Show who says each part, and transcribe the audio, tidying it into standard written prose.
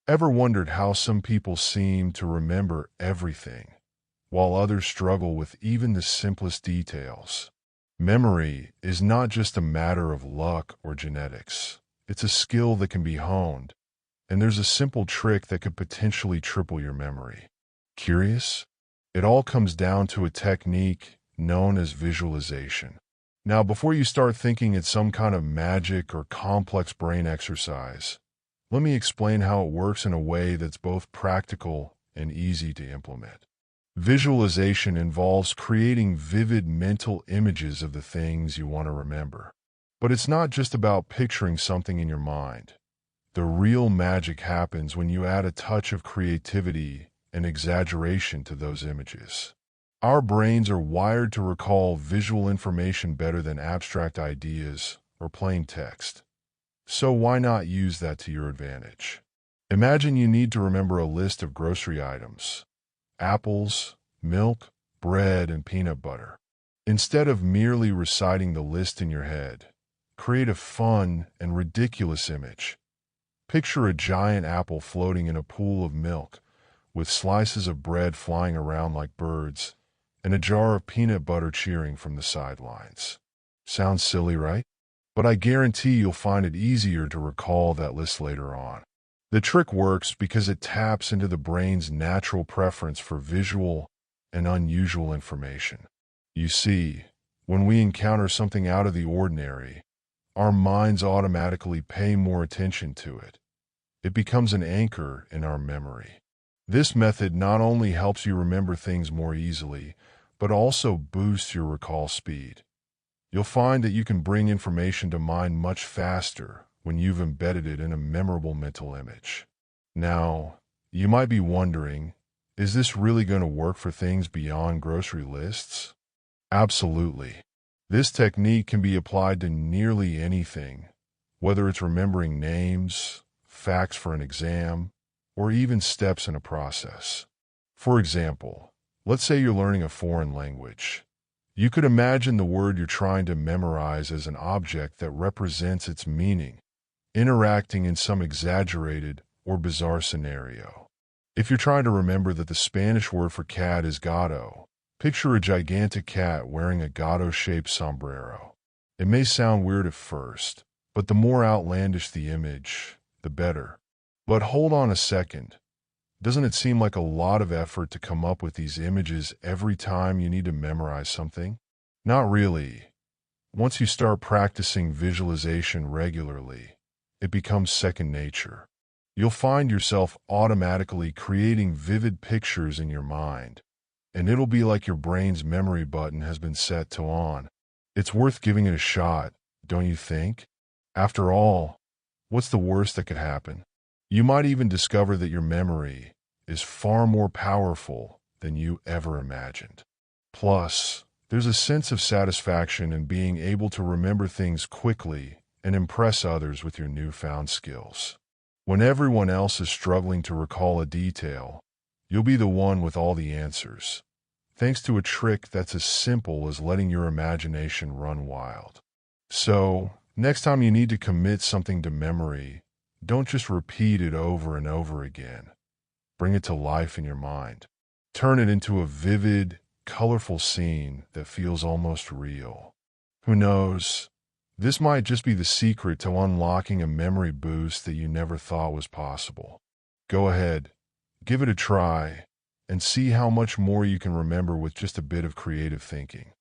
Speaker 1: Ever wondered how some people seem to remember everything, while others struggle with even the simplest details? Memory is not just a matter of luck or genetics. It's a skill that can be honed, and there's a simple trick that could potentially triple your memory. Curious? It all comes down to a technique known as visualization. Now, before you start thinking it's some kind of magic or complex brain exercise, let me explain how it works in a way that's both practical and easy to implement. Visualization involves creating vivid mental images of the things you want to remember. But it's not just about picturing something in your mind. The real magic happens when you add a touch of creativity and exaggeration to those images. Our brains are wired to recall visual information better than abstract ideas or plain text. So why not use that to your advantage? Imagine you need to remember a list of grocery items: apples, milk, bread, and peanut butter. Instead of merely reciting the list in your head, create a fun and ridiculous image. Picture a giant apple floating in a pool of milk, with slices of bread flying around like birds, and a jar of peanut butter cheering from the sidelines. Sounds silly, right? But I guarantee you'll find it easier to recall that list later on. The trick works because it taps into the brain's natural preference for visual and unusual information. You see, when we encounter something out of the ordinary, our minds automatically pay more attention to it. It becomes an anchor in our memory. This method not only helps you remember things more easily, but also boosts your recall speed. You'll find that you can bring information to mind much faster when you've embedded it in a memorable mental image. Now, you might be wondering, is this really going to work for things beyond grocery lists? Absolutely. This technique can be applied to nearly anything, whether it's remembering names, facts for an exam, or even steps in a process. For example, let's say you're learning a foreign language. You could imagine the word you're trying to memorize as an object that represents its meaning, interacting in some exaggerated or bizarre scenario. If you're trying to remember that the Spanish word for cat is gato, picture a gigantic cat wearing a gato-shaped sombrero. It may sound weird at first, but the more outlandish the image, the better. But hold on a second. Doesn't it seem like a lot of effort to come up with these images every time you need to memorize something? Not really. Once you start practicing visualization regularly, it becomes second nature. You'll find yourself automatically creating vivid pictures in your mind, and it'll be like your brain's memory button has been set to on. It's worth giving it a shot, don't you think? After all, what's the worst that could happen? You might even discover that your memory is far more powerful than you ever imagined. Plus, there's a sense of satisfaction in being able to remember things quickly and impress others with your newfound skills. When everyone else is struggling to recall a detail, you'll be the one with all the answers, thanks to a trick that's as simple as letting your imagination run wild. So, next time you need to commit something to memory, don't just repeat it over and over again. Bring it to life in your mind. Turn it into a vivid, colorful scene that feels almost real. Who knows? This might just be the secret to unlocking a memory boost that you never thought was possible. Go ahead, give it a try, and see how much more you can remember with just a bit of creative thinking.